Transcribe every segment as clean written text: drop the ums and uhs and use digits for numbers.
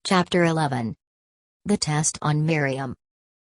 Chapter 11. The Test on Miriam.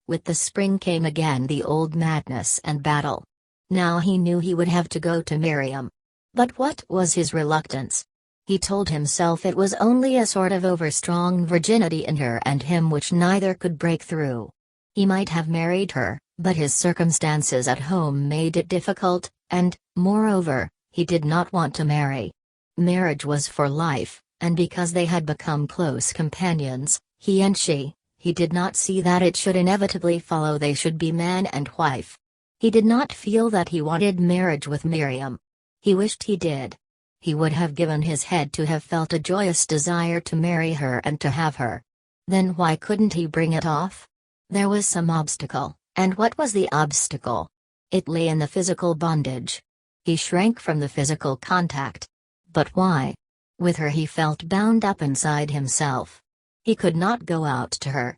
With the spring came again the old madness and battle. Now he knew he would have to go to Miriam. But what was his reluctance? He told himself it was only a sort of overstrong virginity in her and him which neither could break through. He might have married her, but his circumstances at home made it difficult, and, moreover, he did not want to marry. Marriage was for life, and because they had become close companions, he and she, he did not see that it should inevitably follow they should be man and wife. He did not feel that he wanted marriage with Miriam. He wished he did. He would have given his head to have felt a joyous desire to marry her and to have her. Then why couldn't he bring it off? There was some obstacle, and what was the obstacle? It lay in the physical bondage. He shrank from the physical contact. But why? With her he felt bound up inside himself. He could not go out to her.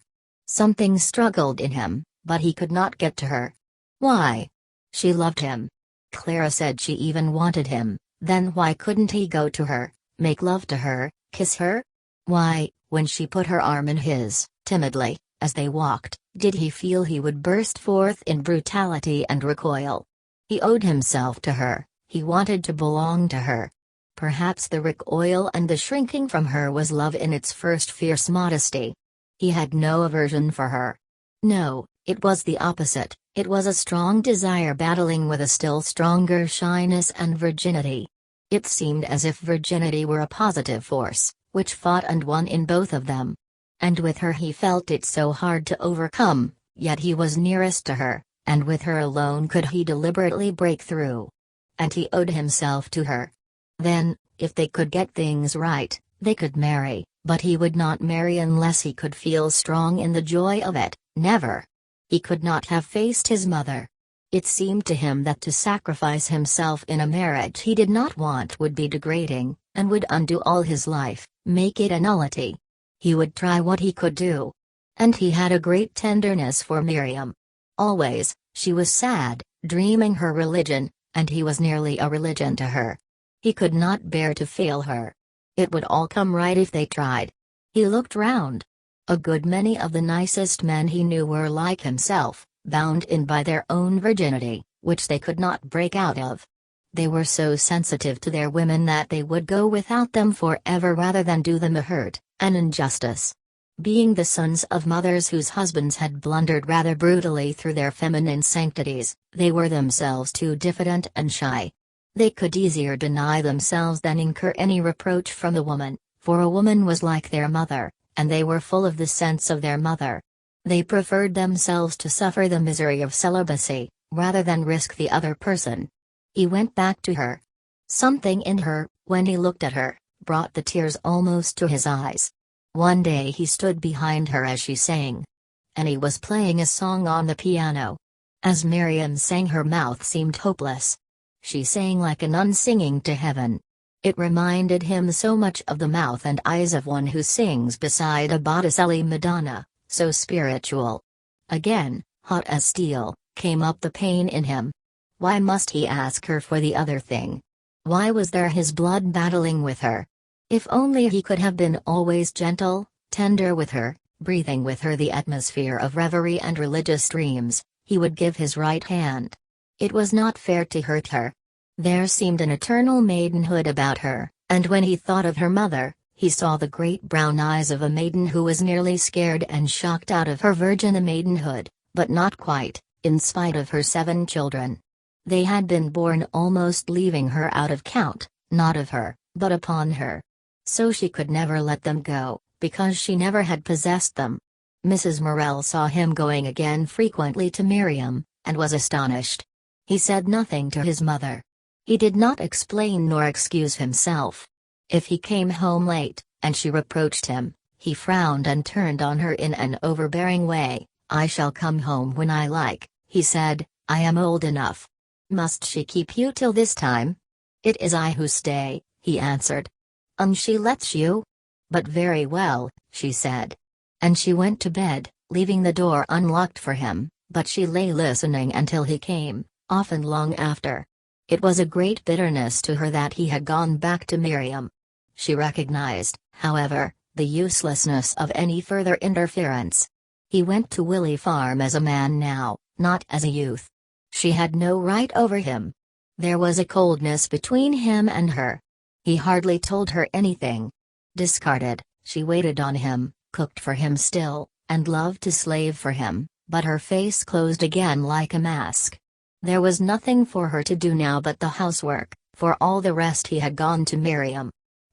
Something struggled in him, but he could not get to her. Why? She loved him. Clara said she even wanted him, then why couldn't he go to her, make love to her, kiss her? Why, when she put her arm in his, timidly, as they walked, did he feel he would burst forth in brutality and recoil? He owed himself to her, he wanted to belong to her. Perhaps the recoil and the shrinking from her was love in its first fierce modesty. He had no aversion for her. No, it was the opposite, it was a strong desire battling with a still stronger shyness and virginity. It seemed as if virginity were a positive force, which fought and won in both of them. And with her he felt it so hard to overcome, yet he was nearest to her, and with her alone could he deliberately break through. And he owed himself to her. Then, if they could get things right, they could marry, but he would not marry unless he could feel strong in the joy of it, never. He could not have faced his mother. It seemed to him that to sacrifice himself in a marriage he did not want would be degrading, and would undo all his life, make it a nullity. He would try what he could do. And he had a great tenderness for Miriam. Always, she was sad, dreaming her religion, and he was nearly a religion to her. He could not bear to fail her. It would all come right if they tried. He looked round. A good many of the nicest men he knew were like himself, bound in by their own virginity, which they could not break out of. They were so sensitive to their women that they would go without them forever rather than do them a hurt, an injustice. Being the sons of mothers whose husbands had blundered rather brutally through their feminine sanctities, they were themselves too diffident and shy. They could easier deny themselves than incur any reproach from the woman, for a woman was like their mother, and they were full of the sense of their mother. They preferred themselves to suffer the misery of celibacy, rather than risk the other person. He went back to her. Something in her, when he looked at her, brought the tears almost to his eyes. One day he stood behind her as she sang. And he was playing a song on the piano. As Miriam sang her mouth seemed hopeless. She sang like a nun singing to heaven. It reminded him so much of the mouth and eyes of one who sings beside a Botticelli Madonna, so spiritual. Again, hot as steel, came up the pain in him. Why must he ask her for the other thing? Why was there his blood battling with her? If only he could have been always gentle, tender with her, breathing with her the atmosphere of reverie and religious dreams, he would give his right hand. It was not fair to hurt her. There seemed an eternal maidenhood about her, and when he thought of her mother, he saw the great brown eyes of a maiden who was nearly scared and shocked out of her virgin maidenhood, but not quite, in spite of her 7 children. They had been born almost leaving her out of count, not of her, but upon her. So she could never let them go, because she never had possessed them. Mrs. Morel saw him going again frequently to Miriam, and was astonished. He said nothing to his mother. He did not explain nor excuse himself. If he came home late, and she reproached him, he frowned and turned on her in an overbearing way. "I shall come home when I like," he said, "I am old enough." "Must she keep you till this time?" "It is I who stay," he answered. "And she lets you?" "But very well," she said. And she went to bed, leaving the door unlocked for him, but she lay listening until he came, often long after. It was a great bitterness to her that he had gone back to Miriam. She recognized, however, the uselessness of any further interference. He went to Willie Farm as a man now, not as a youth. She had no right over him. There was a coldness between him and her. He hardly told her anything. Discarded, she waited on him, cooked for him still, and loved to slave for him, but her face closed again like a mask. There was nothing for her to do now but the housework. For all the rest he had gone to Miriam.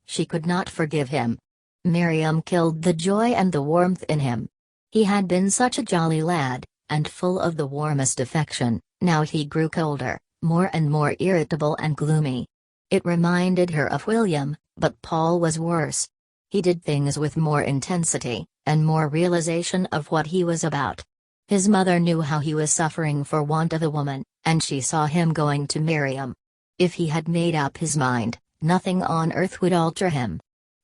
She could not forgive him. Miriam killed the joy and the warmth in him. He had been such a jolly lad, and full of the warmest affection. Now he grew colder, more and more irritable and gloomy. It reminded her of William, but Paul was worse. He did things with more intensity, and more realization of what he was about. His mother knew how he was suffering for want of a woman, and she saw him going to Miriam. If he had made up his mind, nothing on earth would alter him.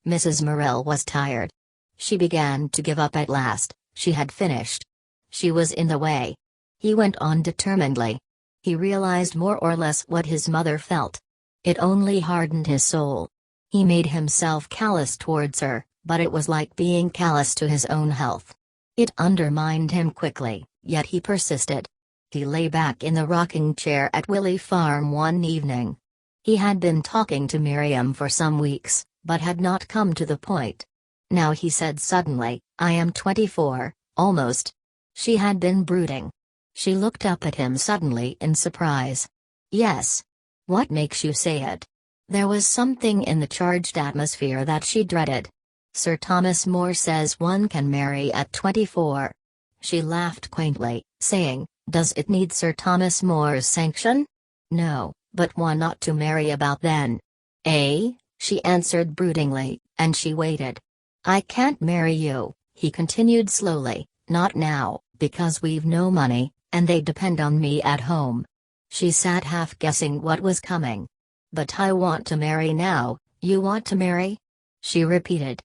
Mrs. Morell was tired. She began to give up at last. She had finished. She was in the way. He went on determinedly. He realized more or less what his mother felt. It only hardened his soul. He made himself callous towards her, but it was like being callous to his own health. It undermined him quickly, yet he persisted. He lay back in the rocking chair at Willie Farm one evening. He had been talking to Miriam for some weeks, but had not come to the point. Now he said suddenly, "I am 24, almost." She had been brooding. She looked up at him suddenly in surprise. "Yes. What makes you say it?" There was something in the charged atmosphere that she dreaded. "Sir Thomas More says one can marry at 24. She laughed quaintly, saying, "Does it need Sir Thomas More's sanction?" "No, but one ought to marry about then." "Eh?" she answered broodingly, and she waited. "I can't marry you," he continued slowly, "not now, because we've no money, and they depend on me at home." She sat half guessing what was coming. "But I want to marry now." "You want to marry?" she repeated.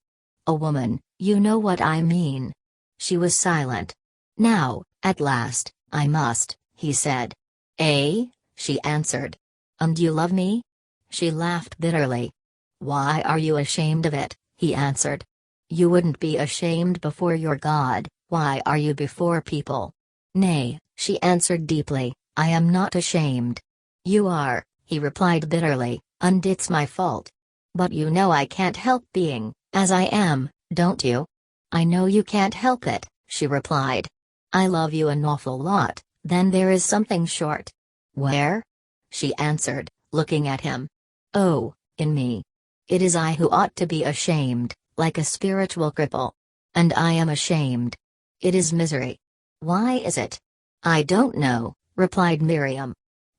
"A woman, you know what I mean." She was silent. "Now, at last, I must," he said. "Eh?" she answered. "And you love me?" She laughed bitterly. "Why are you ashamed of it?" he answered. "You wouldn't be ashamed before your God, why are you before people?" "Nay," she answered deeply, "I am not ashamed." "You are," he replied bitterly, "and it's my fault. But you know I can't help being, as I am, don't you?" "I know you can't help it," she replied. "I love you an awful lot, then there is something short." "Where?" she answered, looking at him. "Oh, in me. It is I who ought to be ashamed, like a spiritual cripple. And I am ashamed. It is misery." "Why is it?" "I don't know," replied Miriam.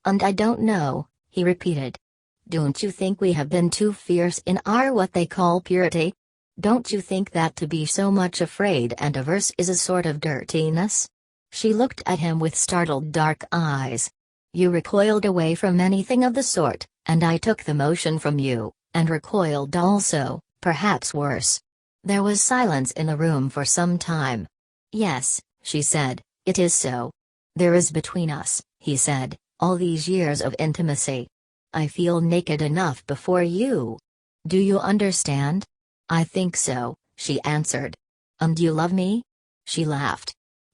"And I don't know," he repeated. "Don't you think we have been too fierce in our what they call purity? Don't you think that to be so much afraid and averse is a sort of dirtiness?" She looked at him with startled dark eyes. "You recoiled away from anything of the sort, and I took the motion from you, and recoiled also, perhaps worse." There was silence in the room for some time. "Yes," she said, "it is so. There is between us," he said, "all these years of intimacy. I feel naked enough before you. Do you understand?" "I think so," she answered. "And you love me?" She laughed.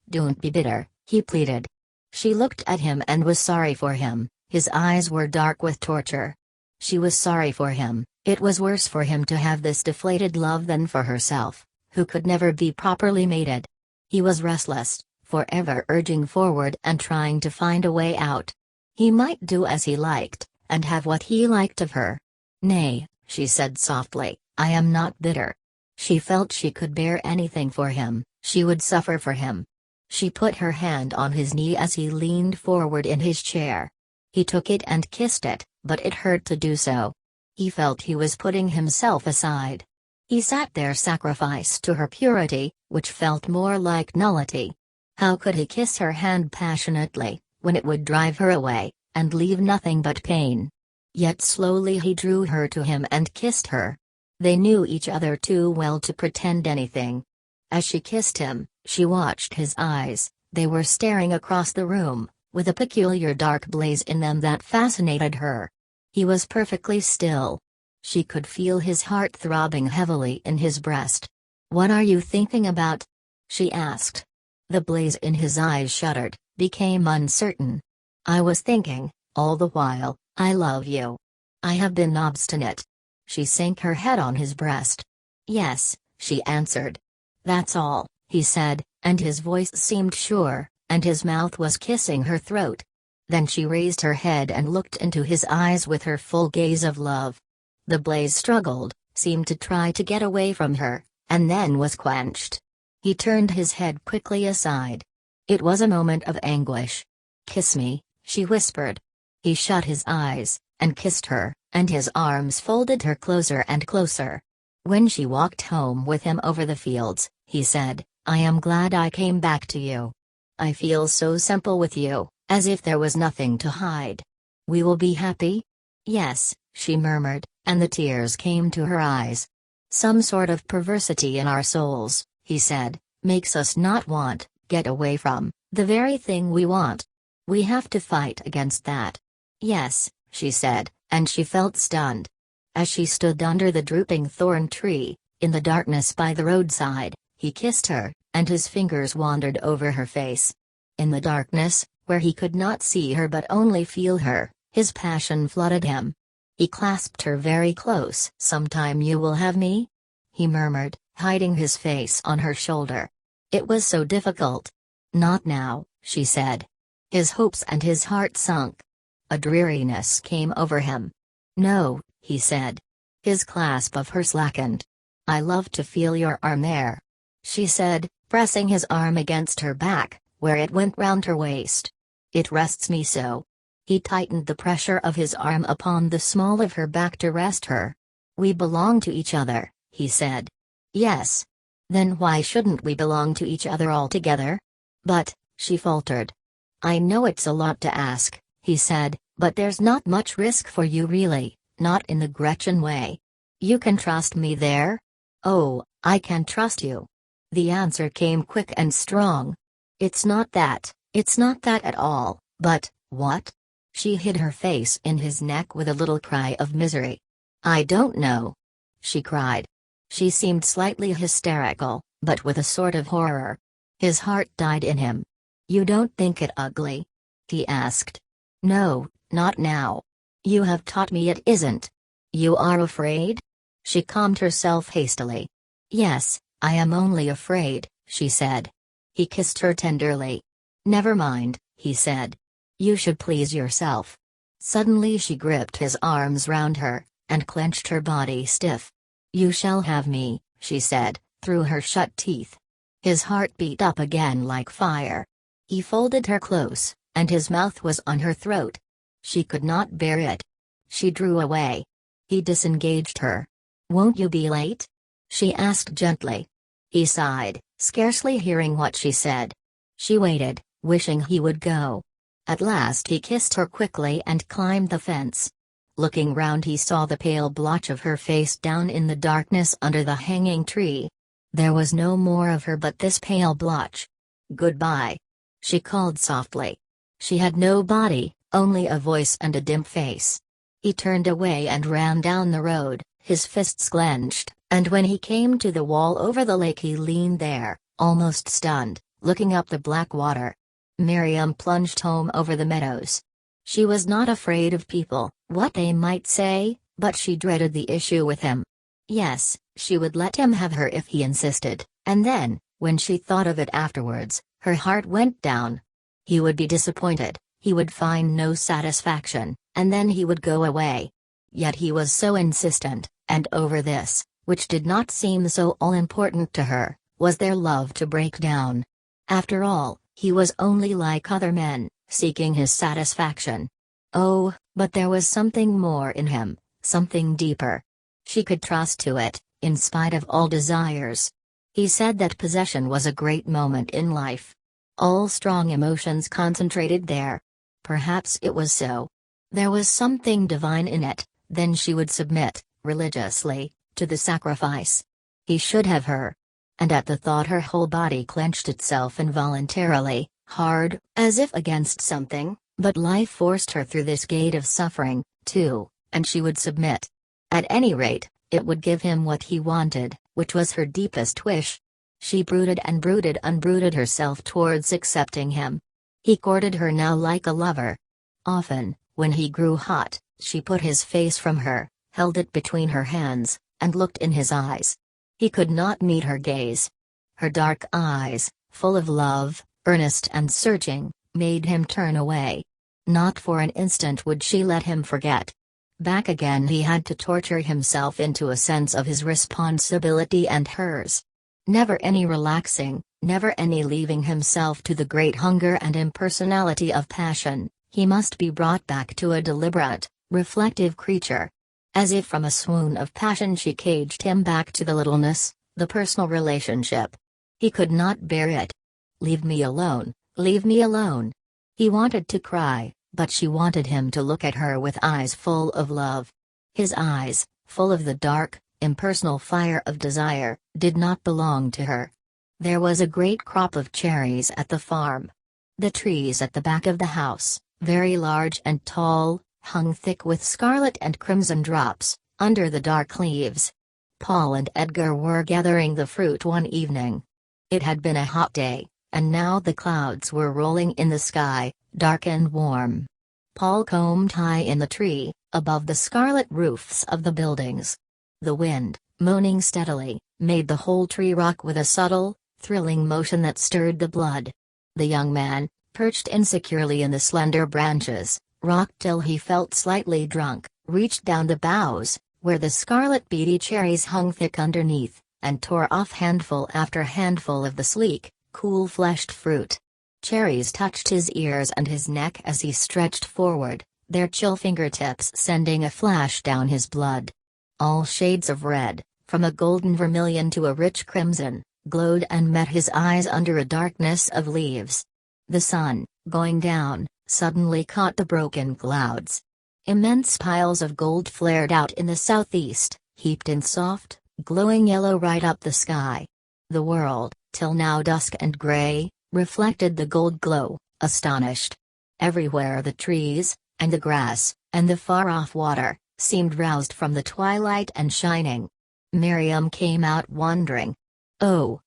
"Don't be bitter," he pleaded. She looked at him and was sorry for him. His eyes were dark with torture. She was sorry for him. It was worse for him to have this deflated love than for herself, who could never be properly mated. He was restless, forever urging forward and trying to find a way out. He might do as he liked, and have what he liked of her. "Nay," she said softly, "I am not bitter." She felt she could bear anything for him, she would suffer for him. She put her hand on his knee as he leaned forward in his chair. He took it and kissed it, but it hurt to do so. He felt he was putting himself aside. He sat there sacrificed to her purity, which felt more like nullity. How could he kiss her hand passionately, when it would drive her away, and leave nothing but pain? Yet slowly he drew her to him and kissed her. They knew each other too well to pretend anything. As she kissed him, she watched his eyes. They were staring across the room, with a peculiar dark blaze in them that fascinated her. He was perfectly still. She could feel his heart throbbing heavily in his breast. "What are you thinking about?" she asked. The blaze in his eyes shuddered, became uncertain. "I was thinking, all the while, I love you. I have been obstinate." She sank her head on his breast. "Yes," she answered. "That's all," he said, and his voice seemed sure, and his mouth was kissing her throat. Then she raised her head and looked into his eyes with her full gaze of love. The blaze struggled, seemed to try to get away from her, and then was quenched. He turned his head quickly aside. It was a moment of anguish. "Kiss me," she whispered. He shut his eyes, and kissed her, and his arms folded her closer and closer. When she walked home with him over the fields, he said, "I am glad I came back to you. I feel so simple with you, as if there was nothing to hide. We will be happy?" "Yes," she murmured, and the tears came to her eyes. "Some sort of perversity in our souls," he said, "makes us not want, get away from, the very thing we want. We have to fight against that." "Yes," she said, and she felt stunned. As she stood under the drooping thorn tree, in the darkness by the roadside, he kissed her, and his fingers wandered over her face. In the darkness, where he could not see her but only feel her, his passion flooded him. He clasped her very close. "Sometime you will have me?" he murmured, hiding his face on her shoulder. It was so difficult. "Not now," she said. His hopes and his heart sunk. A dreariness came over him. "No," he said. His clasp of her slackened. "I love to feel your arm there," she said, pressing his arm against her back, where it went round her waist. "It rests me so." He tightened the pressure of his arm upon the small of her back to rest her. "We belong to each other," he said. "Yes. Then why shouldn't we belong to each other altogether?" "But," she faltered. "I know it's a lot to ask," he said, "but there's not much risk for you really, not in the Gretchen way. You can trust me there?" "Oh, I can trust you." The answer came quick and strong. It's not that at all, but, what?" She hid her face in his neck with a little cry of misery. "I don't know," she cried. She seemed slightly hysterical, but with a sort of horror. His heart died in him. "You don't think it ugly?" he asked. "No, not now. You have taught me it isn't." "You are afraid?" She calmed herself hastily. "Yes, I am only afraid," she said. He kissed her tenderly. "Never mind," he said. "You should please yourself." Suddenly she gripped his arms round her, and clenched her body stiff. "You shall have me," she said, through her shut teeth. His heart beat up again like fire. He folded her close, and his mouth was on her throat. She could not bear it. She drew away. He disengaged her. "Won't you be late?" she asked gently. He sighed, scarcely hearing what she said. She waited, wishing he would go. At last he kissed her quickly and climbed the fence. Looking round he saw the pale blotch of her face down in the darkness under the hanging tree. There was no more of her but this pale blotch. "Goodbye," she called softly. She had no body, only a voice and a dim face. He turned away and ran down the road, his fists clenched, and when he came to the wall over the lake he leaned there, almost stunned, looking up the black water. Miriam plunged home over the meadows. She was not afraid of people, what they might say, but she dreaded the issue with him. Yes, she would let him have her if he insisted, and then, when she thought of it afterwards, her heart went down. He would be disappointed, he would find no satisfaction, and then he would go away. Yet he was so insistent, and over this, which did not seem so all-important to her, was their love to break down. After all, he was only like other men, seeking his satisfaction. Oh, but there was something more in him, something deeper. She could trust to it, in spite of all desires. He said that possession was a great moment in life. All strong emotions concentrated there. Perhaps it was so. There was something divine in it, then she would submit, religiously, to the sacrifice. He should have her. And at the thought her whole body clenched itself involuntarily, hard, as if against something, but life forced her through this gate of suffering, too, and she would submit. At any rate, it would give him what he wanted, which was her deepest wish. She brooded and brooded and brooded herself towards accepting him. He courted her now like a lover. Often, when he grew hot, she put his face from her, held it between her hands, and looked in his eyes. He could not meet her gaze. Her dark eyes, full of love, earnest and searching, made him turn away. Not for an instant would she let him forget. Back again he had to torture himself into a sense of his responsibility and hers. Never any relaxing, never any leaving himself to the great hunger and impersonality of passion. He must be brought back to a deliberate, reflective creature. As if from a swoon of passion she caged him back to the littleness, the personal relationship. He could not bear it. Leave me alone, leave me alone. He wanted to cry, but she wanted him to look at her with eyes full of love. His eyes, full of the dark, impersonal fire of desire, did not belong to her. There was a great crop of cherries at the farm. The trees at the back of the house, very large and tall, hung thick with scarlet and crimson drops, under the dark leaves. Paul and Edgar were gathering the fruit one evening. It had been a hot day, and now the clouds were rolling in the sky, dark and warm. Paul combed high in the tree, above the scarlet roofs of the buildings. The wind, moaning steadily, made the whole tree rock with a subtle, thrilling motion that stirred the blood. The young man, perched insecurely in the slender branches, rocked till he felt slightly drunk, reached down the boughs, where the scarlet beady cherries hung thick underneath, and tore off handful after handful of the sleek, cool-fleshed fruit. Cherries touched his ears and his neck as he stretched forward, their chill fingertips sending a flash down his blood. All shades of red, from a golden vermilion to a rich crimson, glowed and met his eyes under a darkness of leaves. The sun, going down, suddenly caught the broken clouds. Immense piles of gold flared out in the southeast, heaped in soft, glowing yellow right up the sky. The world, till now dusk and gray, reflected the gold glow, astonished. Everywhere the trees, and the grass, and the far-off water, seemed roused from the twilight and shining. Miriam came out wondering. "Oh!"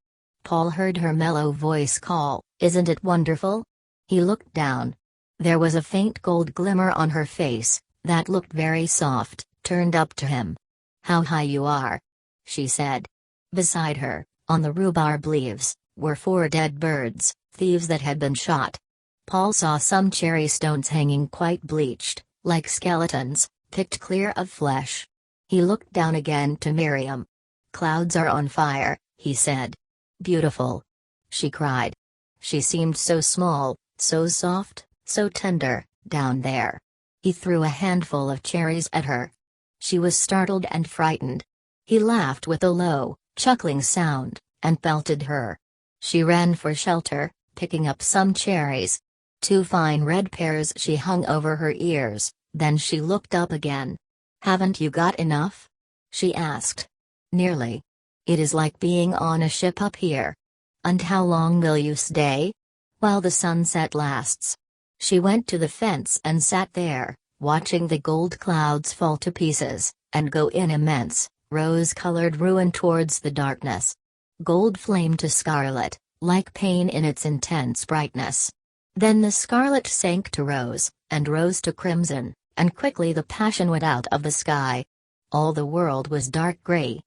Paul heard her mellow voice call, "Isn't it wonderful?" He looked down. There was a faint gold glimmer on her face, that looked very soft, turned up to him. "How high you are!" she said. Beside her, on the rhubarb leaves, were 4 dead birds, thieves that had been shot. Paul saw some cherry stones hanging quite bleached, like skeletons, picked clear of flesh. He looked down again to Miriam. "Clouds are on fire," he said. "Beautiful!" she cried. She seemed so small, so soft, so tender, down there. He threw a handful of cherries at her. She was startled and frightened. He laughed with a low, chuckling sound, and pelted her. She ran for shelter, picking up some cherries. 2 fine red pears she hung over her ears, then she looked up again. "Haven't you got enough?" she asked. "Nearly. It is like being on a ship up here." "And how long will you stay?" "While the sunset lasts." She went to the fence and sat there, watching the gold clouds fall to pieces, and go in immense, rose-colored ruin towards the darkness. Gold flamed to scarlet, like pain in its intense brightness. Then the scarlet sank to rose, and rose to crimson, and quickly the passion went out of the sky. All the world was dark gray.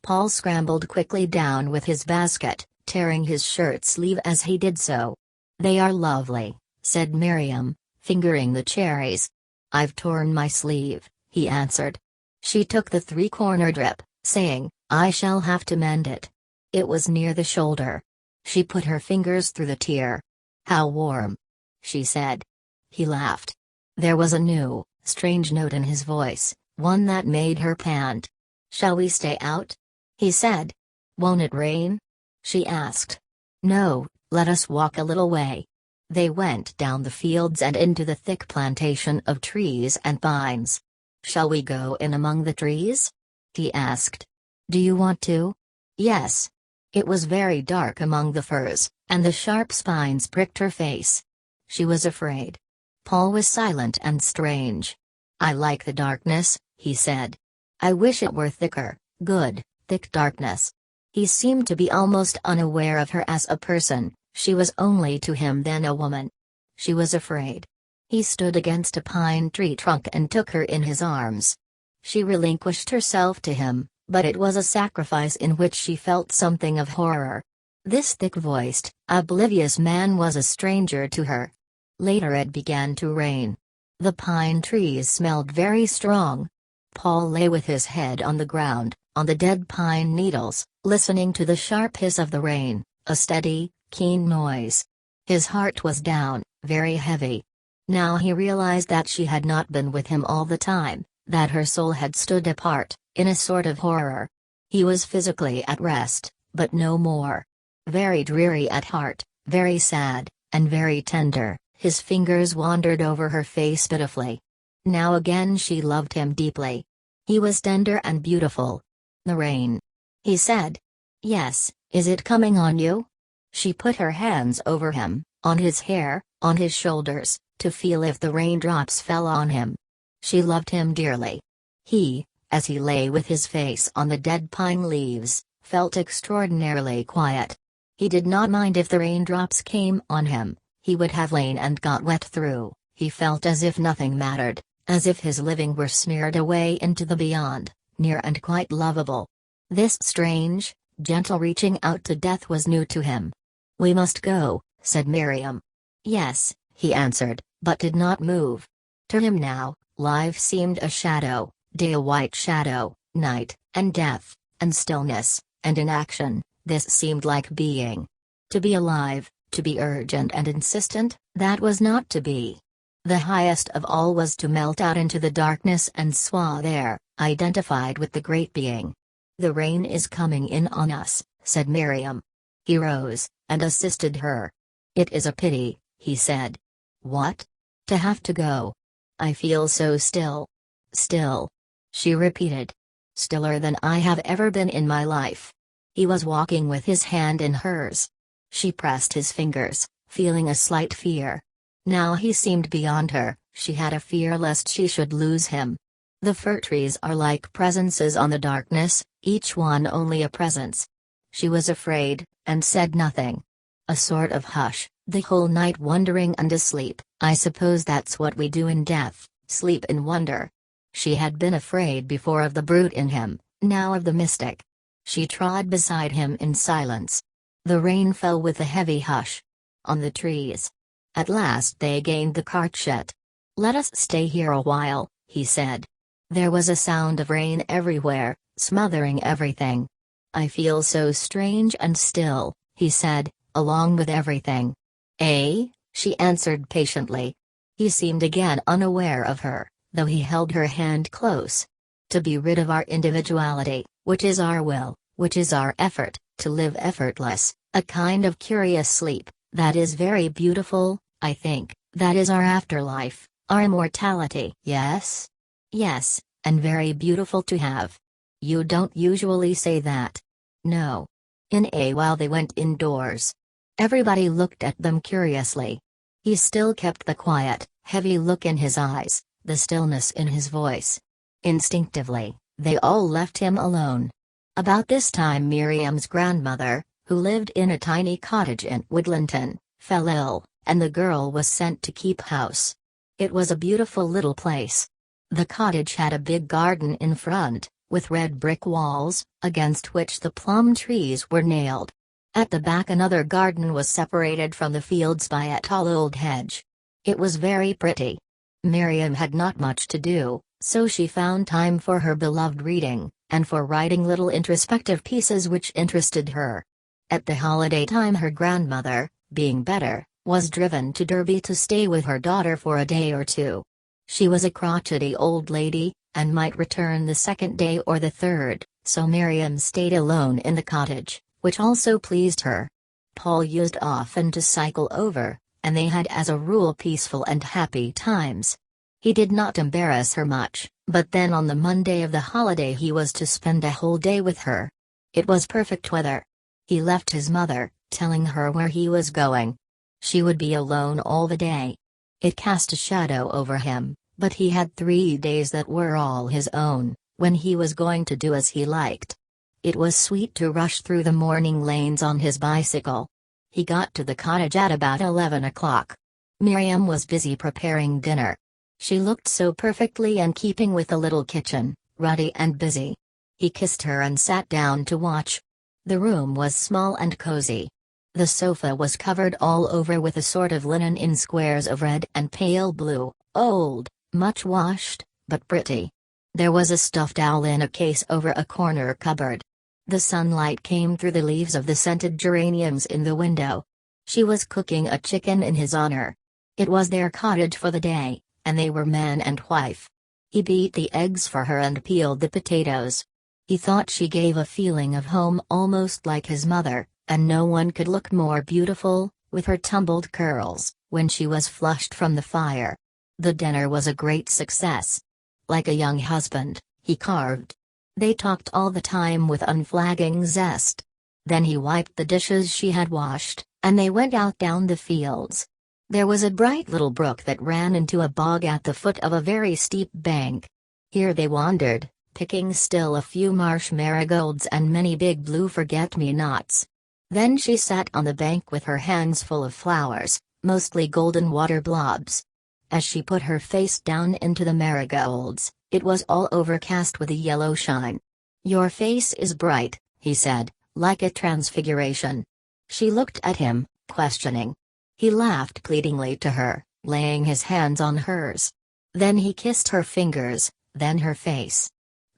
Paul scrambled quickly down with his basket, tearing his shirt sleeve as he did so. "They are lovely," said Miriam, fingering the cherries. "I've torn my sleeve," he answered. She took the 3-cornered rip, saying, "I shall have to mend it." It was near the shoulder. She put her fingers through the tear. "How warm," she said. He laughed. There was a new, strange note in his voice, one that made her pant. "Shall we stay out?" he said. "Won't it rain?" she asked. "No, let us walk a little way." They went down the fields and into the thick plantation of trees and pines. "Shall we go in among the trees?" he asked. "Do you want to?" "Yes." It was very dark among the firs, and the sharp spines pricked her face. She was afraid. Paul was silent and strange. "I like the darkness," he said. "I wish it were thicker, good, thick darkness." He seemed to be almost unaware of her as a person, she was only to him then a woman. She was afraid. He stood against a pine tree trunk and took her in his arms. She relinquished herself to him, but it was a sacrifice in which she felt something of horror. This thick-voiced, oblivious man was a stranger to her. Later it began to rain. The pine trees smelled very strong. Paul lay with his head on the ground, on the dead pine needles, listening to the sharp hiss of the rain, a steady, keen noise. His heart was down, very heavy. Now he realized that she had not been with him all the time, that her soul had stood apart, in a sort of horror. He was physically at rest, but no more. Very dreary at heart, very sad, and very tender, his fingers wandered over her face pitifully. Now again she loved him deeply. He was tender and beautiful. "The rain," he said. "Yes, is it coming on you?" She put her hands over him, on his hair, on his shoulders, to feel if the raindrops fell on him. She loved him dearly. He, as he lay with his face on the dead pine leaves, felt extraordinarily quiet. He did not mind if the raindrops came on him, he would have lain and got wet through. He felt as if nothing mattered, as if his living were smeared away into the beyond, near and quite lovable. This strange, gentle reaching out to death was new to him. "We must go," said Miriam. "Yes," he answered, but did not move. To him now, life seemed a shadow, day a white shadow, night, and death, and stillness, and inaction. This seemed like being. To be alive, to be urgent and insistent, that was not to be. The highest of all was to melt out into the darkness and swath there, identified with the great being. "The rain is coming in on us," said Miriam. He rose, and assisted her. "It is a pity," he said. "What?" "To have to go. I feel so still." "Still?" she repeated. "Stiller than I have ever been in my life." He was walking with his hand in hers. She pressed his fingers, feeling a slight fear. Now he seemed beyond her, she had a fear lest she should lose him. The fir trees are like presences on the darkness, each one only a presence. She was afraid, and said nothing. A sort of hush, the whole night wondering and asleep. "I suppose that's what we do in death, sleep in wonder." She had been afraid before of the brute in him, now of the mystic. She trod beside him in silence. The rain fell with a heavy hush on the trees. At last they gained the cart-shed. "Let us stay here a while," he said. There was a sound of rain everywhere, smothering everything. "I feel so strange and still," he said, "along with everything." "Eh?" she answered patiently. He seemed again unaware of her, though he held her hand close. "To be rid of our individuality, which is our will, which is our effort, to live effortless, a kind of curious sleep, that is very beautiful, I think, that is our afterlife, our immortality." "Yes?" "Yes, and very beautiful to have." "You don't usually say that." "No." In a while they went indoors. Everybody looked at them curiously. He still kept the quiet, heavy look in his eyes, the stillness in his voice. Instinctively, they all left him alone. About this time Miriam's grandmother, who lived in a tiny cottage in Woodlinton, fell ill, and the girl was sent to keep house. It was a beautiful little place. The cottage had a big garden in front, with red brick walls, against which the plum trees were nailed. At the back another garden was separated from the fields by a tall old hedge. It was very pretty. Miriam had not much to do, so she found time for her beloved reading, and for writing little introspective pieces which interested her. At the holiday time her grandmother, being better, was driven to Derby to stay with her daughter for a day or two. She was a crotchety old lady, and might return the second day or the third, so Miriam stayed alone in the cottage, which also pleased her. Paul used often to cycle over, and they had as a rule peaceful and happy times. He did not embarrass her much, but then on the Monday of the holiday he was to spend a whole day with her. It was perfect weather. He left his mother, telling her where he was going. She would be alone all the day. It cast a shadow over him, but he had 3 days that were all his own, when he was going to do as he liked. It was sweet to rush through the morning lanes on his bicycle. He got to the cottage at about 11 o'clock. Miriam was busy preparing dinner. She looked so perfectly in keeping with the little kitchen, ruddy and busy. He kissed her and sat down to watch. The room was small and cozy. The sofa was covered all over with a sort of linen in squares of red and pale blue, old, much washed, but pretty. There was a stuffed owl in a case over a corner cupboard. The sunlight came through the leaves of the scented geraniums in the window. She was cooking a chicken in his honor. It was their cottage for the day, and they were man and wife. He beat the eggs for her and peeled the potatoes. He thought she gave a feeling of home almost like his mother, and no one could look more beautiful, with her tumbled curls, when she was flushed from the fire. The dinner was a great success. Like a young husband, he carved. They talked all the time with unflagging zest. Then he wiped the dishes she had washed, and they went out down the fields. There was a bright little brook that ran into a bog at the foot of a very steep bank. Here they wandered, picking still a few marsh marigolds and many big blue forget-me-nots. Then she sat on the bank with her hands full of flowers, mostly golden water blobs. As she put her face down into the marigolds, it was all overcast with a yellow shine. "Your face is bright," he said, "like a transfiguration." She looked at him, questioning. He laughed pleadingly to her, laying his hands on hers. Then he kissed her fingers, then her face.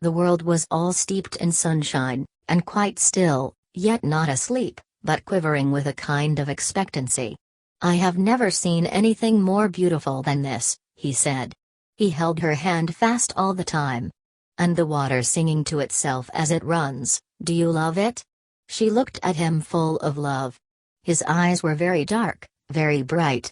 The world was all steeped in sunshine, and quite still, yet not asleep, but quivering with a kind of expectancy. "I have never seen anything more beautiful than this," he said. He held her hand fast all the time. "And the water singing to itself as it runs, do you love it?" She looked at him full of love. His eyes were very dark, very bright.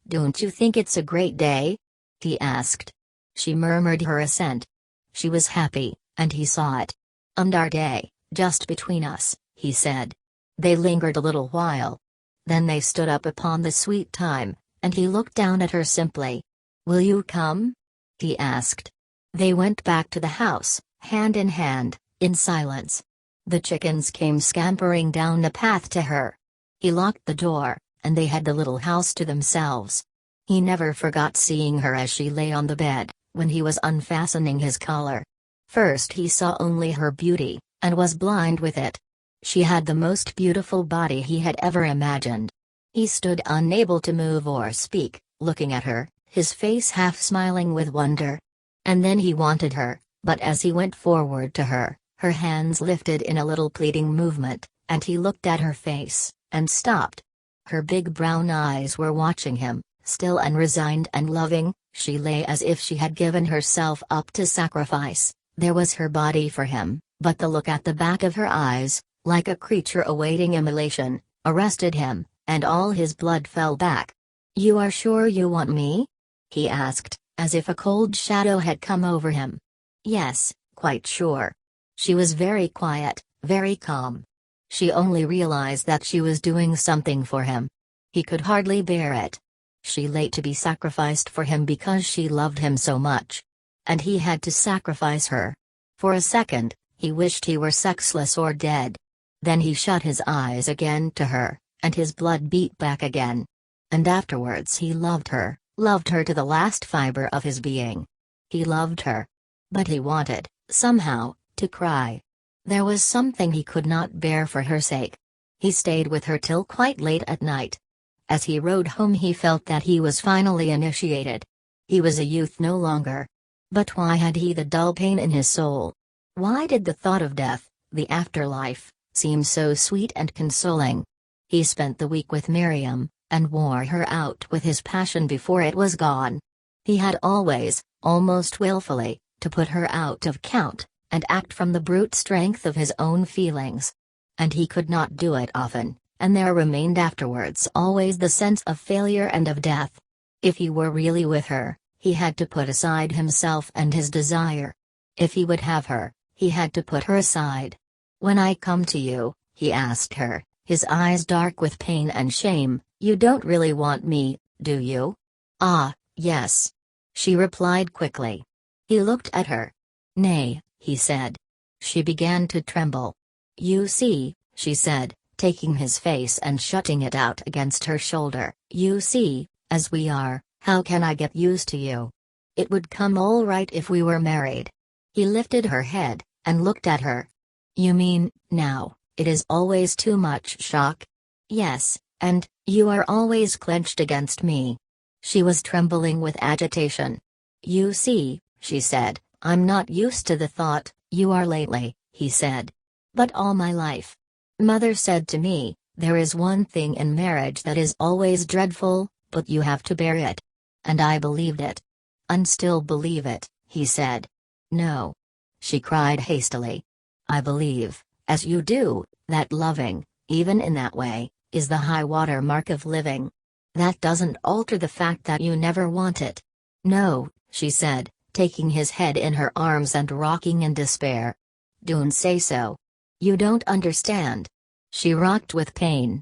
"Don't you think it's a great day?" he asked. She murmured her assent. She was happy, and he saw it. "And our day, just between us," he said. They lingered a little while. Then they stood up upon the sweet time, and he looked down at her simply. "Will you come?" he asked. They went back to the house, hand in hand, in silence. The chickens came scampering down the path to her. He locked the door, and they had the little house to themselves. He never forgot seeing her as she lay on the bed, when he was unfastening his collar. First he saw only her beauty, and was blind with it. She had the most beautiful body he had ever imagined. He stood unable to move or speak, looking at her, his face half smiling with wonder. And then he wanted her, but as he went forward to her, her hands lifted in a little pleading movement, and he looked at her face, and stopped. Her big brown eyes were watching him, still unresigned and loving. She lay as if she had given herself up to sacrifice. There was her body for him, but the look at the back of her eyes, like a creature awaiting immolation, arrested him, and all his blood fell back. "You are sure you want me?" he asked, as if a cold shadow had come over him. "Yes, quite sure." She was very quiet, very calm. She only realized that she was doing something for him. He could hardly bear it. She lay to be sacrificed for him because she loved him so much. And he had to sacrifice her. For a second, he wished he were sexless or dead. Then he shut his eyes again to her, and his blood beat back again. And afterwards he loved her to the last fiber of his being. He loved her. But he wanted, somehow, to cry. There was something he could not bear for her sake. He stayed with her till quite late at night. As he rode home he felt that he was finally initiated. He was a youth no longer. But why had he the dull pain in his soul? Why did the thought of death, the afterlife, seem so sweet and consoling? He spent the week with Miriam, and wore her out with his passion before it was gone. He had always, almost willfully, to put her out of count, and act from the brute strength of his own feelings. And he could not do it often, and there remained afterwards always the sense of failure and of death. If he were really with her, he had to put aside himself and his desire. If he would have her, he had to put her aside. "When I come to you," he asked her, his eyes dark with pain and shame, "you don't really want me, do you?" "Ah, yes," she replied quickly. He looked at her. "Nay," he said. She began to tremble. You see, she said, taking his face and shutting it out against her shoulder. You see, as we are, how can I get used to you? It would come all right if we were married. He lifted her head, and looked at her. You mean, now, it is always too much shock? Yes, and, you are always clenched against me. She was trembling with agitation. You see, she said, I'm not used to the thought, you are lately, he said. But all my life. Mother said to me, there is one thing in marriage that is always dreadful, but you have to bear it. And I believed it. And still believe it, he said. No. She cried hastily. I believe, as you do, that loving, even in that way, is the high water mark of living. That doesn't alter the fact that you never want it. No, she said, taking his head in her arms and rocking in despair. Don't say so. You don't understand. She rocked with pain.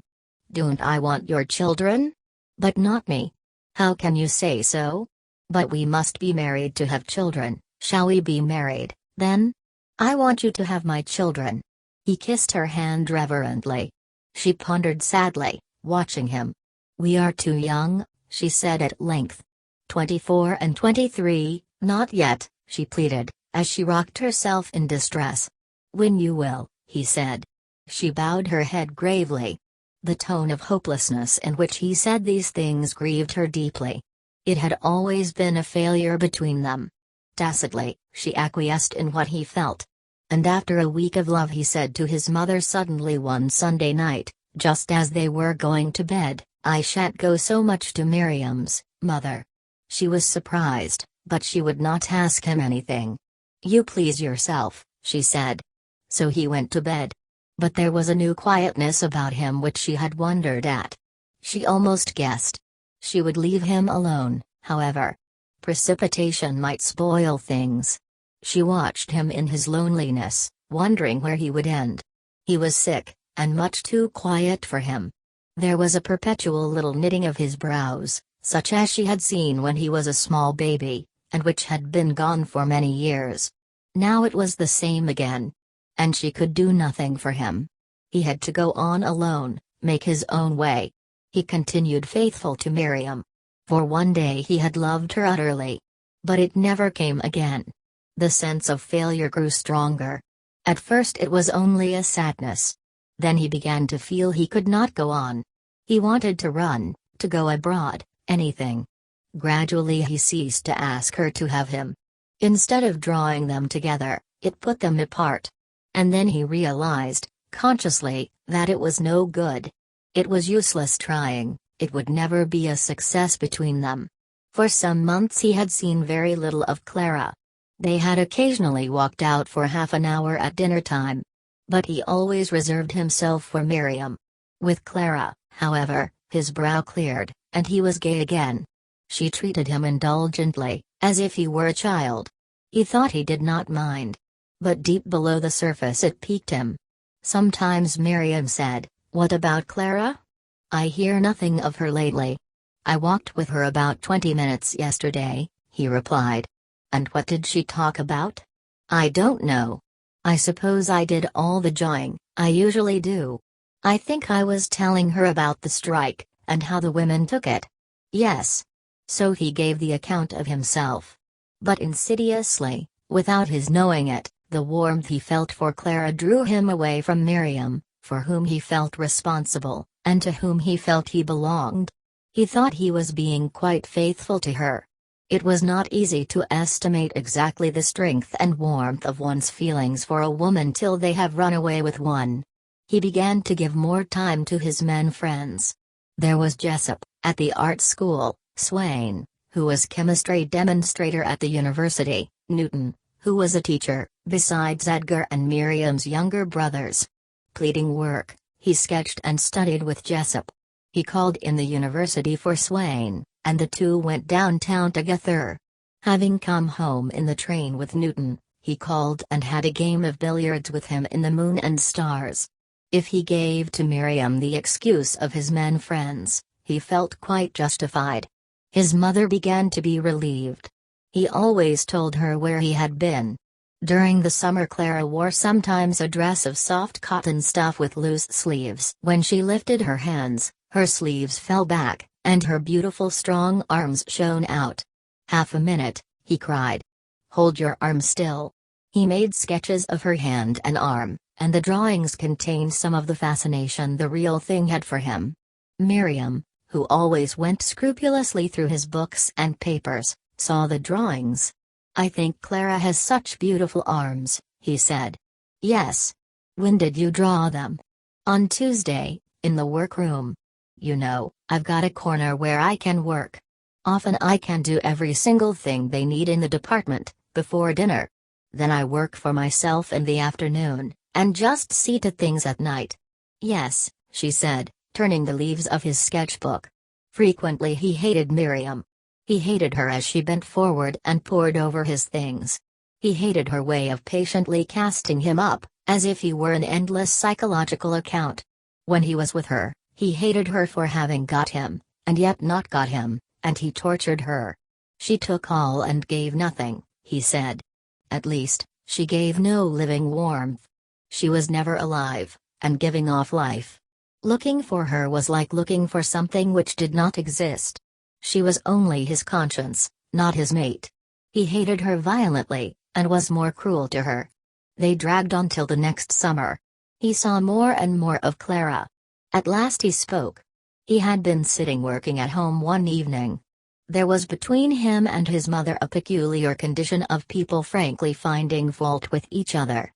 Don't I want your children? But not me. How can you say so? But we must be married to have children. Shall we be married, then? I want you to have my children. He kissed her hand reverently. She pondered sadly, watching him. We are too young, she said at length. 24 and 23, not yet, she pleaded, as she rocked herself in distress. When you will, he said. She bowed her head gravely. The tone of hopelessness in which he said these things grieved her deeply. It had always been a failure between them. Tacitly, she acquiesced in what he felt. And after a week of love he said to his mother suddenly one Sunday night, just as they were going to bed, I shan't go so much to Miriam's, mother. She was surprised, but she would not ask him anything. You please yourself, she said. So he went to bed. But there was a new quietness about him which she had wondered at. She almost guessed. She would leave him alone, however. Precipitation might spoil things. She watched him in his loneliness, wondering where he would end. He was sick, and much too quiet for him. There was a perpetual little knitting of his brows, such as she had seen when he was a small baby, and which had been gone for many years. Now it was the same again. And she could do nothing for him. He had to go on alone, make his own way. He continued faithful to Miriam. For one day he had loved her utterly. But it never came again. The sense of failure grew stronger. At first it was only a sadness. Then he began to feel he could not go on. He wanted to run, to go abroad, anything. Gradually he ceased to ask her to have him. Instead of drawing them together, it put them apart. And then he realized, consciously, that it was no good. It was useless trying, it would never be a success between them. For some months he had seen very little of Clara. They had occasionally walked out for half an hour at dinner time. But he always reserved himself for Miriam. With Clara, however, his brow cleared, and he was gay again. She treated him indulgently, as if he were a child. He thought he did not mind. But deep below the surface it piqued him. Sometimes Miriam said, What about Clara? I hear nothing of her lately. I walked with her about 20 minutes yesterday, he replied. And what did she talk about? I don't know. I suppose I did all the jawing, I usually do. I think I was telling her about the strike, and how the women took it. Yes. So he gave the account of himself. But insidiously, without his knowing it, the warmth he felt for Clara drew him away from Miriam, for whom he felt responsible, and to whom he felt he belonged. He thought he was being quite faithful to her. It was not easy to estimate exactly the strength and warmth of one's feelings for a woman till they have run away with one. He began to give more time to his men friends. There was Jessup, at the art school, Swain, who was chemistry demonstrator at the university, Newton, who was a teacher, besides Edgar and Miriam's younger brothers. Pleading work, he sketched and studied with Jessup. He called in the university for Swain, and the two went downtown together. Having come home in the train with Newton, he called and had a game of billiards with him in the Moon and Stars. If he gave to Miriam the excuse of his men friends, he felt quite justified. His mother began to be relieved. He always told her where he had been. During the summer Clara wore sometimes a dress of soft cotton stuff with loose sleeves. When she lifted her hands, her sleeves fell back, and her beautiful strong arms shone out. "Half a minute," he cried. "Hold your arm still." He made sketches of her hand and arm, and the drawings contained some of the fascination the real thing had for him. Miriam, who always went scrupulously through his books and papers, saw the drawings. "I think Clara has such beautiful arms," he said. "Yes. When did you draw them?" "On Tuesday, in the workroom. You know, I've got a corner where I can work. Often I can do every single thing they need in the department, before dinner. Then I work for myself in the afternoon, and just see to things at night." "Yes," she said, turning the leaves of his sketchbook. Frequently he hated Miriam. He hated her as she bent forward and pored over his things. He hated her way of patiently casting him up, as if he were an endless psychological account. When he was with her, he hated her for having got him, and yet not got him, and he tortured her. "She took all and gave nothing," he said. "At least, she gave no living warmth. She was never alive, and giving off life. Looking for her was like looking for something which did not exist. She was only his conscience, not his mate." He hated her violently, and was more cruel to her. They dragged on till the next summer. He saw more and more of Clara. At last he spoke. He had been sitting working at home one evening. There was between him and his mother a peculiar condition of people frankly finding fault with each other.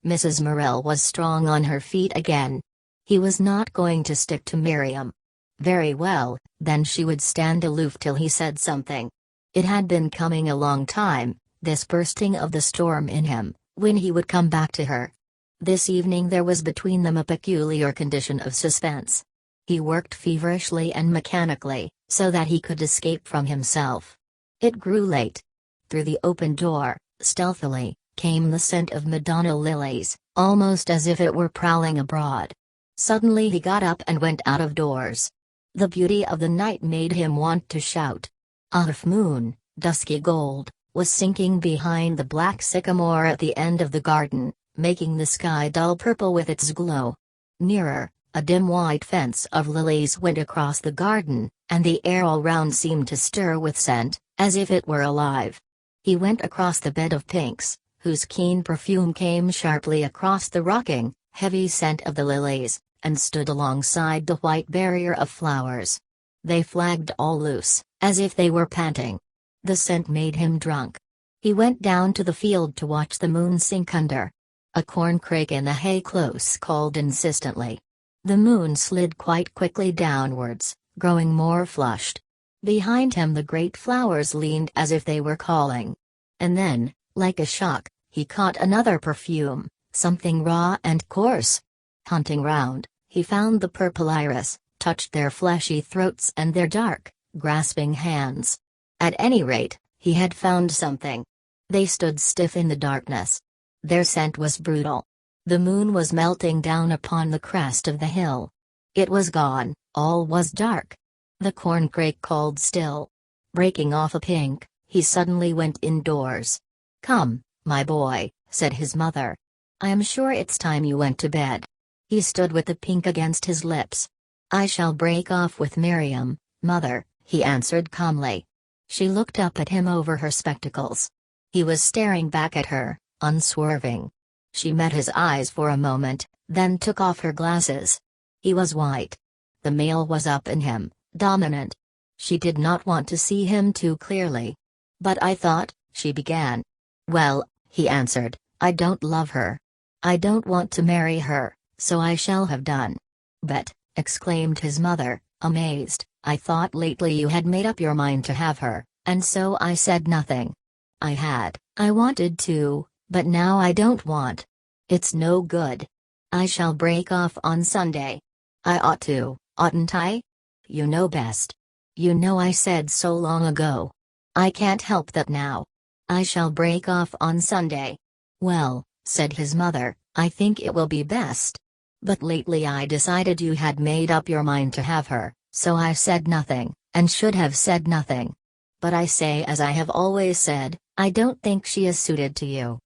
Mrs. Morel was strong on her feet again. He was not going to stick to Miriam. Very well, then she would stand aloof till he said something. It had been coming a long time, this bursting of the storm in him, when he would come back to her. This evening there was between them a peculiar condition of suspense. He worked feverishly and mechanically, so that he could escape from himself. It grew late. Through the open door, stealthily, came the scent of Madonna lilies, almost as if it were prowling abroad. Suddenly he got up and went out of doors. The beauty of the night made him want to shout. A half moon, dusky gold, was sinking behind the black sycamore at the end of the garden, making the sky dull purple with its glow. Nearer, a dim white fence of lilies went across the garden, and the air all round seemed to stir with scent, as if it were alive. He went across the bed of pinks, whose keen perfume came sharply across the rocking, heavy scent of the lilies, and stood alongside the white barrier of flowers. They flagged all loose, as if they were panting. The scent made him drunk. He went down to the field to watch the moon sink under. A corncrake in the hay close called insistently. The moon slid quite quickly downwards, growing more flushed. Behind him the great flowers leaned as if they were calling. And then, like a shock, he caught another perfume, something raw and coarse. Hunting round, he found the purple iris, touched their fleshy throats and their dark, grasping hands. At any rate, he had found something. They stood stiff in the darkness. Their scent was brutal. The moon was melting down upon the crest of the hill. It was gone, all was dark. The corncrake called still. Breaking off a pink, he suddenly went indoors. "Come, my boy," said his mother. "I am sure it's time you went to bed." He stood with the pink against his lips. "I shall break off with Miriam, mother," he answered calmly. She looked up at him over her spectacles. He was staring back at her, unswerving. She met his eyes for a moment, then took off her glasses. He was white. The male was up in him, dominant. She did not want to see him too clearly. "But I thought," she began. "Well," he answered, "I don't love her. I don't want to marry her, so I shall have done." "But," exclaimed his mother, amazed, "I thought lately you had made up your mind to have her, and so I said nothing." I wanted to, but now I don't want. It's no good. I shall break off on Sunday. I ought to, oughtn't I? You know best. You know I said so long ago. I can't help that now. I shall break off on Sunday." "Well," said his mother, "I think it will be best. But lately I decided you had made up your mind to have her, so I said nothing, and should have said nothing. But I say as I have always said, I don't think she is suited to you.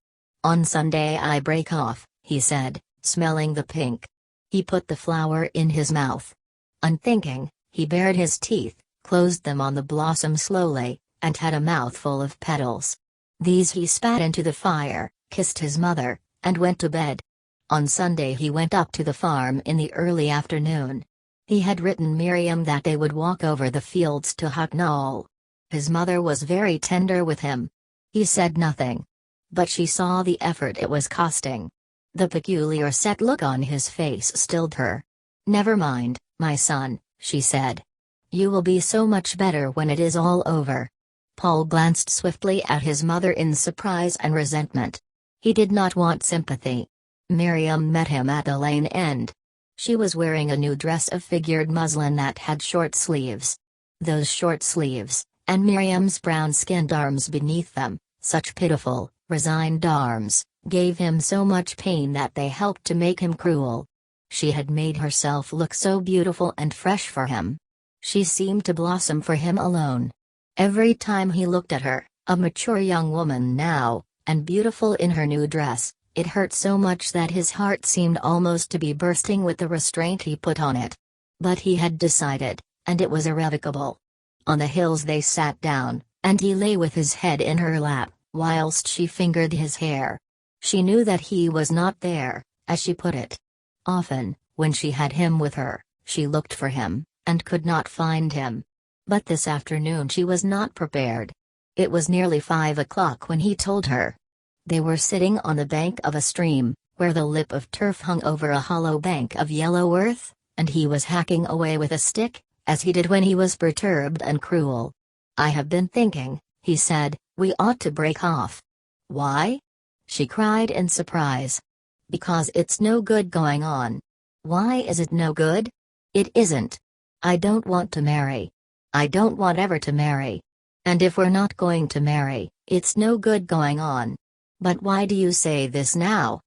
On Sunday I break off, he said, smelling the pink. He put the flower in his mouth. Unthinking, he bared his teeth, closed them on the blossom slowly, and had a mouthful of petals. These he spat into the fire, kissed his mother, and went to bed. On Sunday he went up to the farm in the early afternoon. He had written Miriam that they would walk over the fields to Hucknall. His mother was very tender with him. He said nothing. But she saw the effort it was costing. The peculiar set look on his face stilled her. "Never mind, my son," she said. "You will be so much better when it is all over." Paul glanced swiftly at his mother in surprise and resentment. He did not want sympathy. Miriam met him at the lane end. She was wearing a new dress of figured muslin that had short sleeves. Those short sleeves, and Miriam's brown-skinned arms beneath them, such pitiful, resigned arms, gave him so much pain that they helped to make him cruel. She had made herself look so beautiful and fresh for him. She seemed to blossom for him alone. Every time he looked at her, a mature young woman now, and beautiful in her new dress, it hurt so much that his heart seemed almost to be bursting with the restraint he put on it. But he had decided, and it was irrevocable. On the hills they sat down, and he lay with his head in her lap, whilst she fingered his hair. She knew that he was not there, as she put it. Often, when she had him with her, she looked for him, and could not find him. But this afternoon she was not prepared. It was nearly 5 o'clock when he told her. They were sitting on the bank of a stream, where the lip of turf hung over a hollow bank of yellow earth, and he was hacking away with a stick, as he did when he was perturbed and cruel. "I have been thinking," he said, "we ought to break off." "Why?" she cried in surprise. "Because it's no good going on." "Why is it no good?" "It isn't. I don't want to marry. I don't want ever to marry. And if we're not going to marry, it's no good going on." "But why do you say this now?"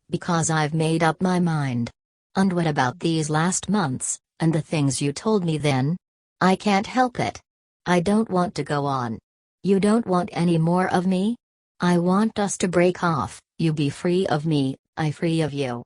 "Because I've made up my mind." "And what about these last months, and the things you told me then?" "I can't help it. I don't want to go on." "You don't want any more of me?" "I want us to break off, you be free of me, I free of you."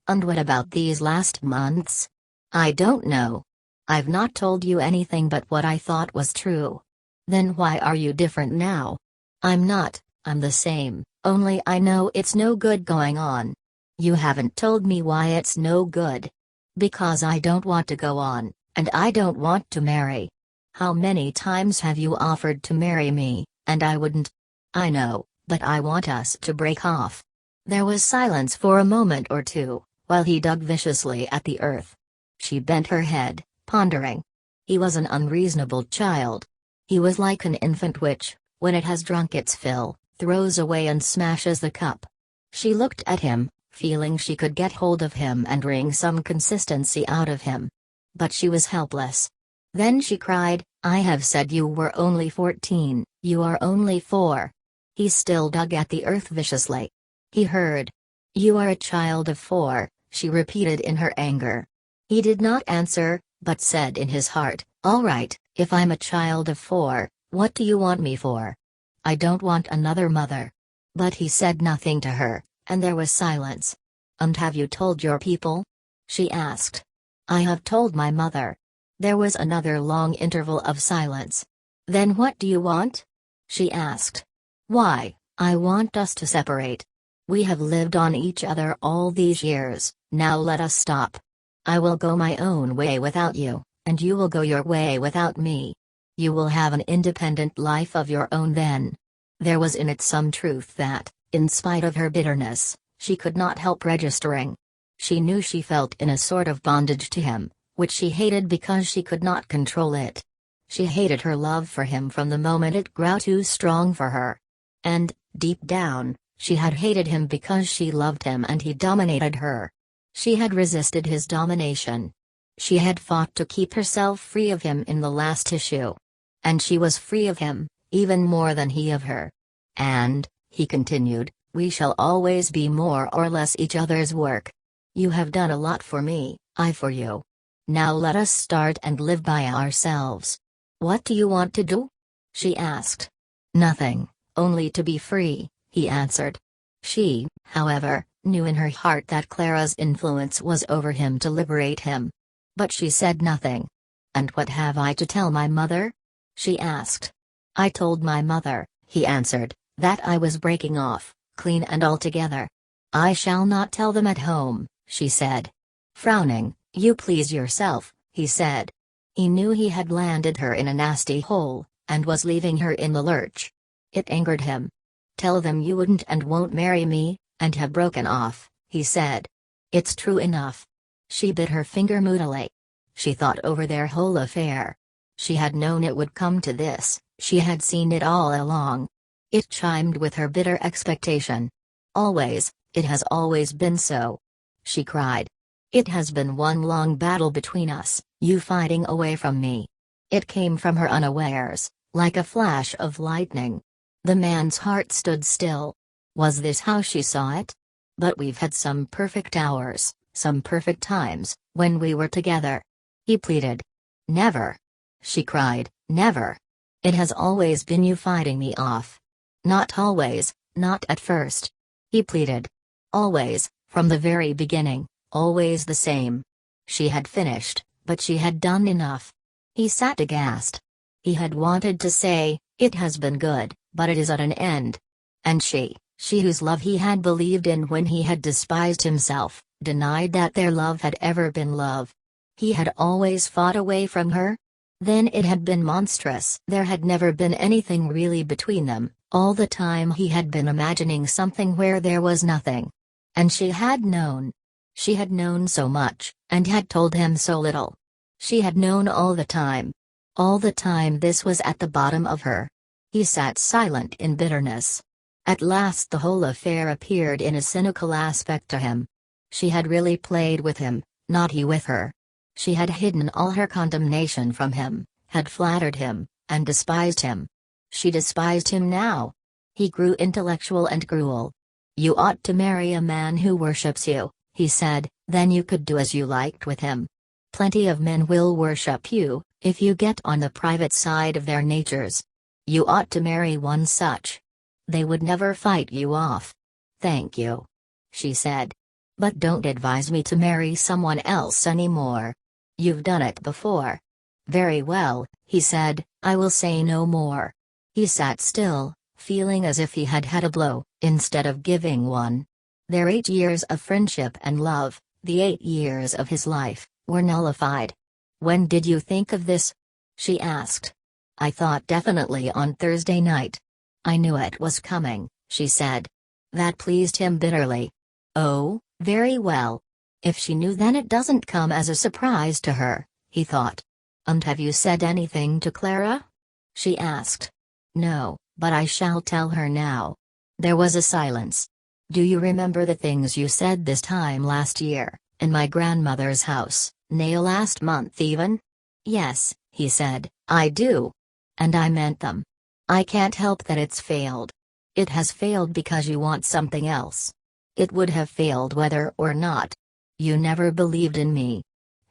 "And what about these last months?" "I don't know. I've not told you anything but what I thought was true." "Then why are you different now?" "I'm not, I'm the same, only I know it's no good going on." "You haven't told me why it's no good." "Because I don't want to go on, and I don't want to marry." "How many times have you offered to marry me, and I wouldn't?" "I know, but I want us to break off." There was silence for a moment or two, while he dug viciously at the earth. She bent her head, pondering. He was an unreasonable child. He was like an infant which, when it has drunk its fill, throws away and smashes the cup. She looked at him, feeling she could get hold of him and wring some consistency out of him. But she was helpless. Then she cried, "I have said you were only 14, you are only 4. He still dug at the earth viciously. He heard. "You are a child of 4, she repeated in her anger. He did not answer, but said in his heart, "All right, if I'm a child of 4, what do you want me for? I don't want another mother." But he said nothing to her, and there was silence. "And have you told your people?" she asked. "I have told my mother." There was another long interval of silence. "Then what do you want?" she asked. "Why, I want us to separate. We have lived on each other all these years, now let us stop. I will go my own way without you, and you will go your way without me. You will have an independent life of your own then." There was in it some truth that, in spite of her bitterness, she could not help registering. She knew she felt in a sort of bondage to him, which she hated because she could not control it. She hated her love for him from the moment it grew too strong for her. And, deep down, she had hated him because she loved him and he dominated her. She had resisted his domination. She had fought to keep herself free of him in the last issue. And she was free of him, even more than he of her. "And," he continued, "we shall always be more or less each other's work. You have done a lot for me, I for you. Now let us start and live by ourselves." "What do you want to do?" she asked. "Nothing, only to be free," he answered. She, however, knew in her heart that Clara's influence was over him to liberate him. But she said nothing. "And what have I to tell my mother?" she asked. "I told my mother," he answered, "that I was breaking off, clean and altogether." "I shall not tell them at home," she said. Frowning, "You please yourself," he said. He knew he had landed her in a nasty hole, and was leaving her in the lurch. It angered him. "Tell them you wouldn't and won't marry me, and have broken off," he said. "It's true enough." She bit her finger moodily. She thought over their whole affair. She had known it would come to this, she had seen it all along. It chimed with her bitter expectation. "Always, it has always been so," she cried. "It has been one long battle between us, you fighting away from me." It came from her unawares, like a flash of lightning. The man's heart stood still. Was this how she saw it? "But we've had some perfect hours, some perfect times, when we were together," he pleaded. "Never!" she cried, "never! It has always been you fighting me off." "Not always, not at first," he pleaded. "Always, from the very beginning, always the same." She had finished, but she had done enough. He sat aghast. He had wanted to say, "It has been good, but it is at an end." And she whose love he had believed in when he had despised himself, denied that their love had ever been love. He had always fought away from her? Then it had been monstrous. There had never been anything really between them, all the time he had been imagining something where there was nothing. And she had known. She had known so much, and had told him so little. She had known all the time. All the time this was at the bottom of her. He sat silent in bitterness. At last the whole affair appeared in a cynical aspect to him. She had really played with him, not he with her. She had hidden all her condemnation from him, had flattered him, and despised him. She despised him now. He grew intellectual and cruel. "You ought to marry a man who worships you," he said, "then you could do as you liked with him. Plenty of men will worship you, if you get on the private side of their natures. You ought to marry one such. They would never fight you off." "Thank you," she said. "But don't advise me to marry someone else anymore. You've done it before." "Very well," he said, "I will say no more." He sat still, feeling as if he had had a blow, instead of giving one. Their 8 years of friendship and love, the 8 years of his life, were nullified. "When did you think of this?" she asked. "I thought definitely on Thursday night. I knew it was coming," she said. That pleased him bitterly. "Oh, very well. If she knew then it doesn't come as a surprise to her," he thought. "And have you said anything to Clara?" she asked. "No, but I shall tell her now." There was a silence. "Do you remember the things you said this time last year, in my grandmother's house, nay last month even?" "Yes," he said, "I do. And I meant them. I can't help that it's failed. It has failed because you want something else. It would have failed whether or not. You never believed in me."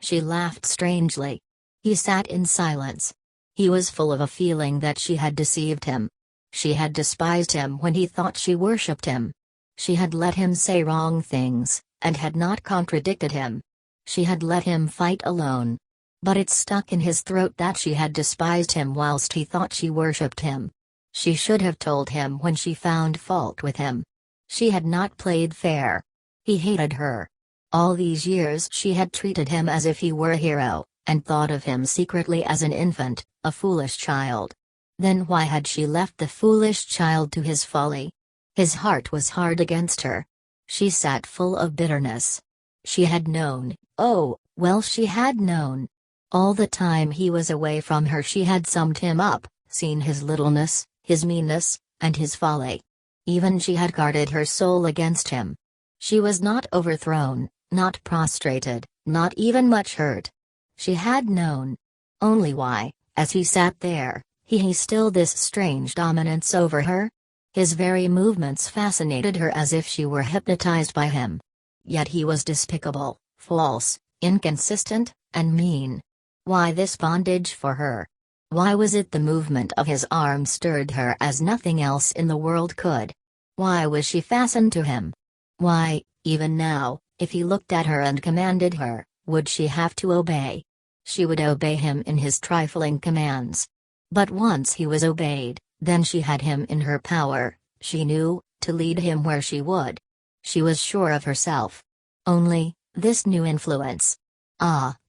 She laughed strangely. He sat in silence. He was full of a feeling that she had deceived him. She had despised him when he thought she worshipped him. She had let him say wrong things, and had not contradicted him. She had let him fight alone. But it stuck in his throat that she had despised him whilst he thought she worshipped him. She should have told him when she found fault with him. She had not played fair. He hated her. All these years she had treated him as if he were a hero, and thought of him secretly as an infant, a foolish child. Then why had she left the foolish child to his folly? His heart was hard against her. She sat full of bitterness. She had known, oh, well she had known. All the time he was away from her she had summed him up, seen his littleness, his meanness, and his folly. Even she had guarded her soul against him. She was not overthrown, not prostrated, not even much hurt. She had known. Only why, as he sat there, he still this strange dominance over her? His very movements fascinated her as if she were hypnotized by him. Yet he was despicable, false, inconsistent, and mean. Why this bondage for her? Why was it the movement of his arm stirred her as nothing else in the world could? Why was she fastened to him? Why, even now, if he looked at her and commanded her, would she have to obey? She would obey him in his trifling commands. But once he was obeyed, then she had him in her power, she knew, to lead him where she would. She was sure of herself. Only, this new influence.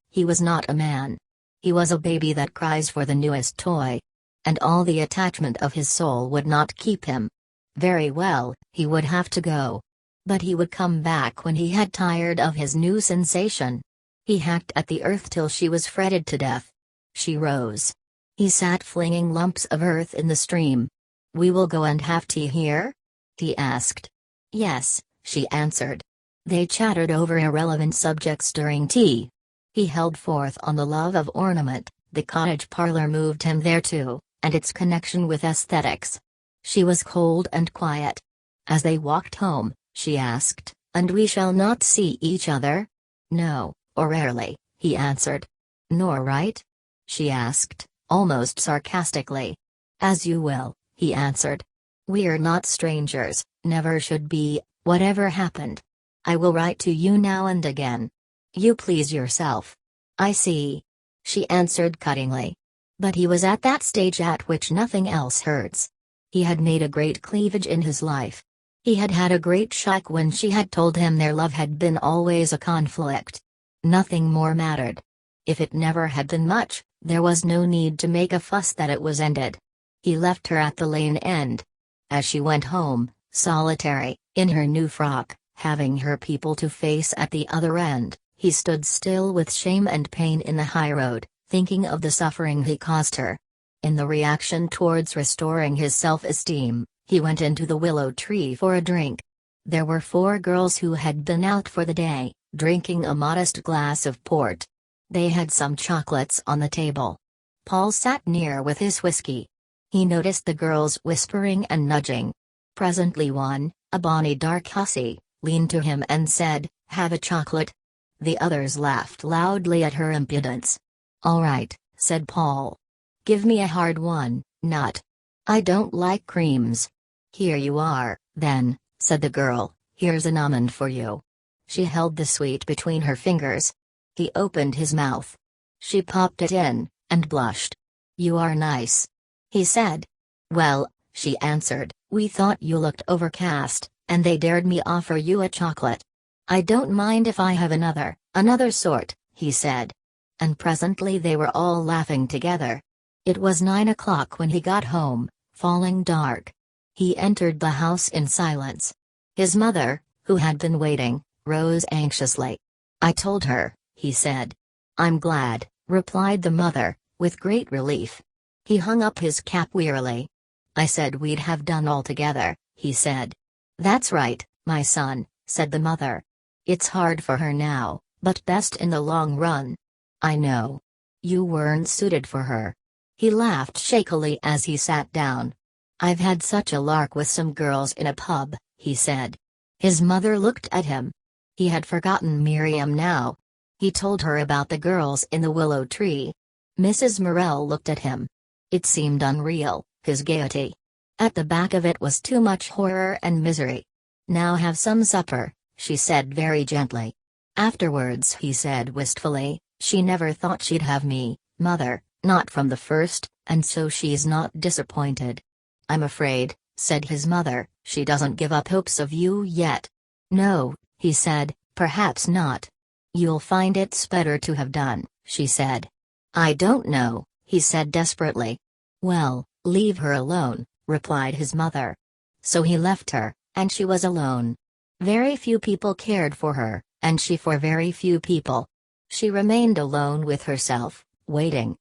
He was not a man. He was a baby that cries for the newest toy. And all the attachment of his soul would not keep him. Very well, he would have to go. But he would come back when he had tired of his new sensation. He hacked at the earth till she was fretted to death. She rose. He sat flinging lumps of earth in the stream. "We will go and have tea here?" he asked. "Yes," she answered. They chattered over irrelevant subjects during tea. He held forth on the love of ornament, the cottage parlor moved him there too, and its connection with aesthetics. She was cold and quiet. As they walked home, she asked, "And we shall not see each other?" "No, or rarely," he answered. "Nor write?" she asked, almost sarcastically. "As you will," he answered. "We're not strangers, never should be, whatever happened. I will write to you now and again. You please yourself." "I see," she answered cuttingly. But he was at that stage at which nothing else hurts. He had made a great cleavage in his life. He had had a great shock when she had told him their love had been always a conflict. Nothing more mattered. If it never had been much, there was no need to make a fuss that it was ended. He left her at the lane end. As she went home, solitary, in her new frock, having her people to face at the other end, he stood still with shame and pain in the highroad, thinking of the suffering he caused her. In the reaction towards restoring his self-esteem, he went into the Willow Tree for a drink. There were 4 girls who had been out for the day, drinking a modest glass of port. They had some chocolates on the table. Paul sat near with his whiskey. He noticed the girls whispering and nudging. Presently one, a bonny dark hussy, leaned to him and said, "Have a chocolate?" The others laughed loudly at her impudence. "All right," said Paul. "Give me a hard one, nut. I don't like creams." "Here you are, then," said the girl, "here's an almond for you." She held the sweet between her fingers. He opened his mouth. She popped it in, and blushed. "You are nice," he said. "Well," she answered, "we thought you looked overcast, and they dared me offer you a chocolate." "I don't mind if I have another sort," he said. And presently they were all laughing together. It was 9 o'clock when he got home, falling dark. He entered the house in silence. His mother, who had been waiting, rose anxiously. "I told her," he said. "I'm glad," replied the mother, with great relief. He hung up his cap wearily. "I said we'd have done all together," he said. "That's right, my son," said the mother. "It's hard for her now, but best in the long run. I know. You weren't suited for her." He laughed shakily as he sat down. "I've had such a lark with some girls in a pub," he said. His mother looked at him. He had forgotten Miriam now. He told her about the girls in the Willow Tree. Mrs. Morel looked at him. It seemed unreal, his gaiety. At the back of it was too much horror and misery. "Now have some supper," she said very gently. "Afterwards," he said wistfully, "she never thought she'd have me, mother, not from the first, and so she's not disappointed." "I'm afraid," said his mother, "she doesn't give up hopes of you yet." "No," he said, "perhaps not." "You'll find it's better to have done," she said. "I don't know," he said desperately. "Well, leave her alone," replied his mother. So he left her, and she was alone. Very few people cared for her, and she for very few people. She remained alone with herself, waiting,